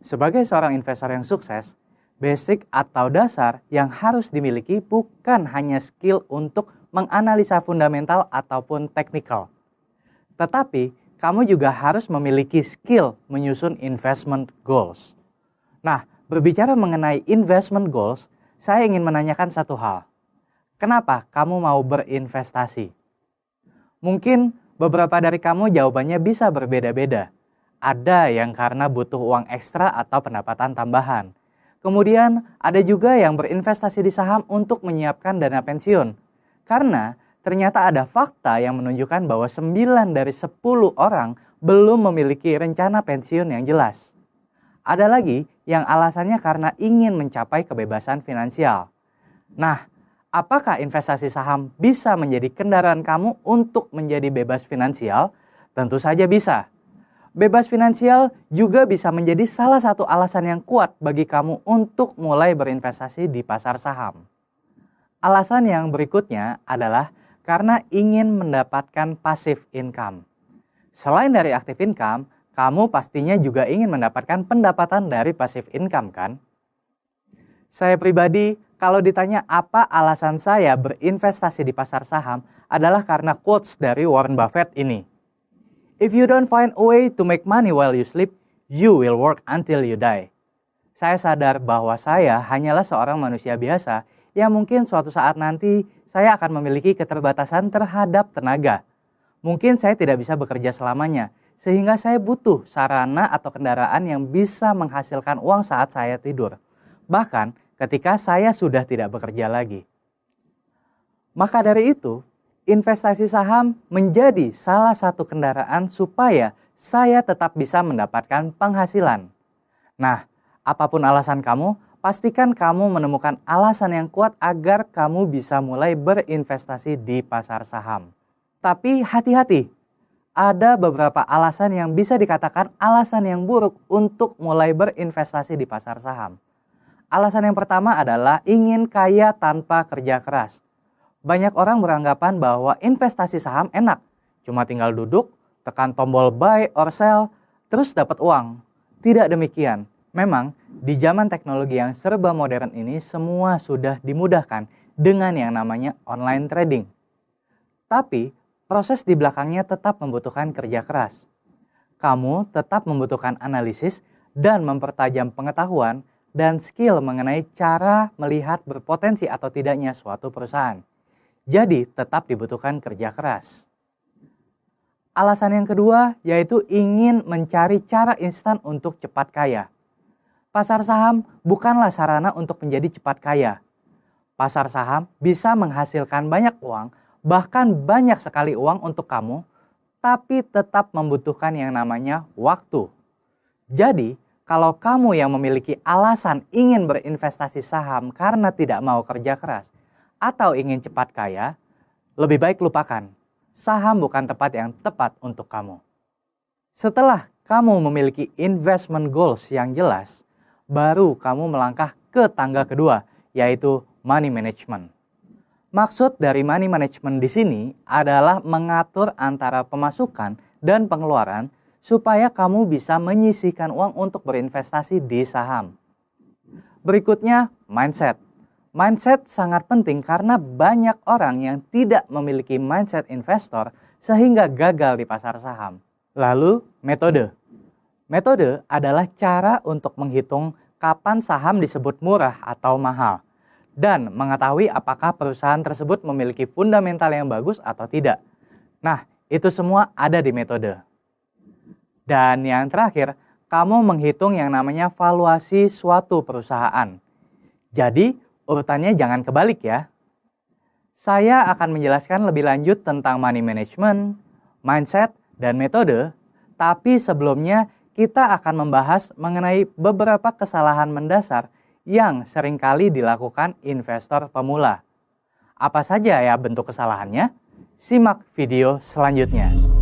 Sebagai seorang investor yang sukses, basic atau dasar yang harus dimiliki bukan hanya skill untuk menganalisa fundamental ataupun teknikal. Tetapi, kamu juga harus memiliki skill menyusun investment goals. Nah, berbicara mengenai investment goals, saya ingin menanyakan satu hal. Kenapa kamu mau berinvestasi? Mungkin beberapa dari kamu jawabannya bisa berbeda-beda. Ada yang karena butuh uang ekstra atau pendapatan tambahan. Kemudian ada juga yang berinvestasi di saham untuk menyiapkan dana pensiun. Karena ternyata ada fakta yang menunjukkan bahwa 9 dari 10 orang belum memiliki rencana pensiun yang jelas. Ada lagi yang alasannya karena ingin mencapai kebebasan finansial. Nah, apakah investasi saham bisa menjadi kendaraan kamu untuk menjadi bebas finansial? Tentu saja bisa. Bebas finansial juga bisa menjadi salah satu alasan yang kuat bagi kamu untuk mulai berinvestasi di pasar saham. Alasan yang berikutnya adalah karena ingin mendapatkan passive income. Selain dari active income, kamu pastinya juga ingin mendapatkan pendapatan dari passive income kan? Saya pribadi, kalau ditanya apa alasan saya berinvestasi di pasar saham adalah karena quotes dari Warren Buffett ini. If you don't find a way to make money while you sleep, you will work until you die. Saya sadar bahwa saya hanyalah seorang manusia biasa yang mungkin suatu saat nanti saya akan memiliki keterbatasan terhadap tenaga. Mungkin saya tidak bisa bekerja selamanya, sehingga saya butuh sarana atau kendaraan yang bisa menghasilkan uang saat saya tidur. Bahkan ketika saya sudah tidak bekerja lagi. Maka dari itu, investasi saham menjadi salah satu kendaraan supaya saya tetap bisa mendapatkan penghasilan. Nah, apapun alasan kamu, pastikan kamu menemukan alasan yang kuat agar kamu bisa mulai berinvestasi di pasar saham. Tapi hati-hati, ada beberapa alasan yang bisa dikatakan alasan yang buruk untuk mulai berinvestasi di pasar saham. Alasan yang pertama adalah ingin kaya tanpa kerja keras. Banyak orang beranggapan bahwa investasi saham enak. Cuma tinggal duduk, tekan tombol buy or sell, terus dapat uang. Tidak demikian. Memang di zaman teknologi yang serba modern ini semua sudah dimudahkan dengan yang namanya online trading. Tapi proses di belakangnya tetap membutuhkan kerja keras. Kamu tetap membutuhkan analisis dan mempertajam pengetahuan dan skill mengenai cara melihat berpotensi atau tidaknya suatu perusahaan. Jadi tetap dibutuhkan kerja keras. Alasan yang kedua yaitu ingin mencari cara instan untuk cepat kaya. Pasar saham bukanlah sarana untuk menjadi cepat kaya. Pasar saham bisa menghasilkan banyak uang, bahkan banyak sekali uang untuk kamu, tapi tetap membutuhkan yang namanya waktu. Jadi, kalau kamu yang memiliki alasan ingin berinvestasi saham karena tidak mau kerja keras, atau ingin cepat kaya, lebih baik lupakan. Saham bukan tempat yang tepat untuk kamu. Setelah kamu memiliki investment goals yang jelas, baru kamu melangkah ke tangga kedua, yaitu money management. Maksud dari money management di sini adalah mengatur antara pemasukan dan pengeluaran supaya kamu bisa menyisihkan uang untuk berinvestasi di saham. Berikutnya, mindset. Mindset sangat penting karena banyak orang yang tidak memiliki mindset investor sehingga gagal di pasar saham. Lalu, metode. Metode adalah cara untuk menghitung kapan saham disebut murah atau mahal dan mengetahui apakah perusahaan tersebut memiliki fundamental yang bagus atau tidak. Nah, itu semua ada di metode. Dan yang terakhir, kamu menghitung yang namanya valuasi suatu perusahaan. Jadi, urutannya jangan kebalik ya. Saya akan menjelaskan lebih lanjut tentang money management, mindset, dan metode. Tapi sebelumnya kita akan membahas mengenai beberapa kesalahan mendasar yang seringkali dilakukan investor pemula. Apa saja ya bentuk kesalahannya? Simak video selanjutnya.